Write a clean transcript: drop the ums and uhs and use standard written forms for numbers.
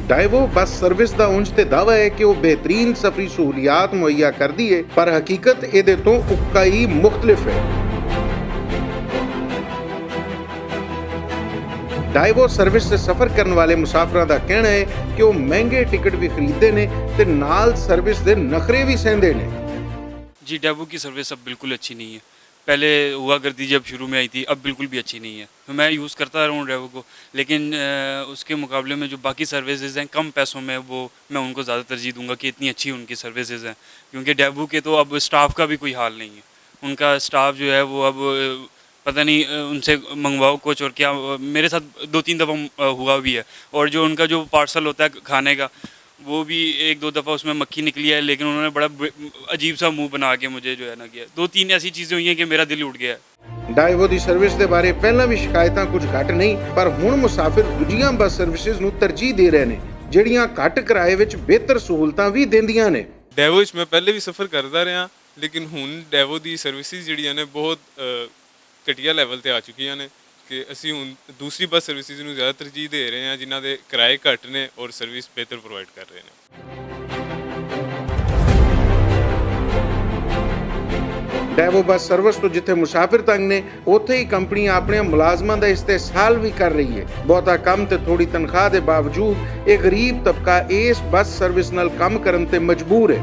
ਡਾਇਵੋ bus service ਦਾ ਉਂਝ ਤੇ ਦਾਅਵਾ ਹੈ ਕਿ ਉਹ ਬਿਹਤਰੀਨ ਸਫ਼ਰੀ ਸਹੂਲੀਅਤ ਮੁਹੱਈਆ ਕਰਦੀ ਹੈ, ਪਰ ਹਕੀਕਤ ਇਹਦੇ ਤੋਂ ਉੱਕਾ ਹੀ ਮੁਖਤਲਿਫ ਹੈ। ਡਾਇਵੋ ਸਰਵਿਸ से ਸਫ਼ਰ ਕਰਨ ਵਾਲੇ ਮੁਸਾਫਰਾਂ ਦਾ ਕਹਿਣਾ ਹੈ ਕਿ ਉਹ ਮਹਿੰਗੇ ਟਿਕਟ ਵੀ ਖਰੀਦਦੇ ਨੇ ਤੇ ਨਾਲ ਸਰਵਿਸ ਦੇ ਨਖਰੇ ਵੀ ਸਹਿੰਦੇ ਨੇ। जी डैवो की सर्विस अब बिल्कुल अच्छी नहीं है। पहले हुआ करती जब शुरू में आई थी, अब बिल्कुल भी अच्छी नहीं है। तो मैं यूज़ करता रहा हूँ डैवो को, लेकिन उसके मुकाबले में जो बाकी सर्विसेज हैं कम पैसों में, वो मैं उनको ज़्यादा तरजीह दूंगा कि इतनी अच्छी उनकी सर्विसेज हैं। क्योंकि डैवो के तो अब स्टाफ का भी कोई हाल नहीं है। उनका स्टाफ जो है वो अब पता नहीं उनसे मंगवाओ कुछ और क्या। मेरे साथ 2-3 दफ़ा हुआ भी है। और जो उनका जो पार्सल होता है खाने का, वो भी 1-2 दफ़ा उसमें मक्खी निकली है, लेकिन उन्होंने बड़ा अजीब सा मुंह बना के मुझे जो है ना किया। 2-3 ऐसी चीज़ें हुई हैं कि मेरा दिल उठ गया है। ਡਾਇਵੋ ਦੀ ਸਰਵਿਸ ਦੇ ਬਾਰੇ ਪਹਿਲਾਂ ਵੀ ਸ਼ਿਕਾਇਤਾਂ ਕੁਝ ਘੱਟ ਨਹੀਂ, ਪਰ ਹੁਣ ਮੁਸਾਫਿਰ ਦੂਜੀਆਂ ਬੱਸ ਸਰਵਿਸਿਜ਼ ਨੂੰ ਤਰਜੀਹ ਦੇ ਰਹੇ ਨੇ ਜਿਹੜੀਆਂ ਘੱਟ ਕਿਰਾਏ ਵਿੱਚ ਬਿਹਤਰ ਸਹੂਲਤਾਂ ਵੀ ਦਿੰਦੀਆਂ ਨੇ। ਡੈਵੋ ਵਿੱਚ ਮੈਂ ਪਹਿਲੇ ਵੀ ਸਫ਼ਰ ਕਰਦਾ ਰਿਹਾ, ਲੇਕਿਨ ਹੁਣ ਡੈਵੋ ਦੀ ਸਰਵਿਸਿਜ਼ ਜਿਹੜੀਆਂ ਨੇ ਬਹੁਤ ਘਟੀਆ ਲੈਵਲ ਤੇ ਆ ਚੁੱਕੀਆਂ ਨੇ ਕਿ ਅਸੀਂ ਹੁਣ ਦੂਸਰੀ ਬੱਸ ਸਰਵਿਸਿਜ਼ ਨੂੰ ਜ਼ਿਆਦਾ ਤਰਜੀਹ ਦੇ ਰਹੇ ਹਾਂ, ਜਿਨ੍ਹਾਂ ਦੇ ਕਿਰਾਏ ਘੱਟ ਨੇ ਔਰ ਸਰਵਿਸ ਬਿਹਤਰ ਪ੍ਰੋਵਾਈਡ ਕਰ ਰਹੇ ਨੇ। ਡੈਵੋ ਬੱਸ ਸਰਵਿਸ ਤੋਂ ਜਿੱਥੇ ਮੁਸਾਫਿਰ ਤੰਗ ਨੇ, ਉੱਥੇ ਹੀ ਕੰਪਨੀ ਆਪਣੇ ਮੁਲਾਜ਼ਮਾਂ ਦਾ ਇਸਤਿਹਸਾਲ ਵੀ ਕਰ ਰਹੀ ਹੈ। ਬਹੁਤਾ ਕੰਮ ਤੇ ਥੋੜੀ ਤਨਖਾਹ ਦੇ ਬਾਵਜੂਦ ਇਹ ਗਰੀਬ ਤਬਕਾ ਇਸ ਬੱਸ ਸਰਵਿਸ ਨਾਲ ਕੰਮ ਕਰਨ ਤੇ ਮਜਬੂਰ ਹੈ।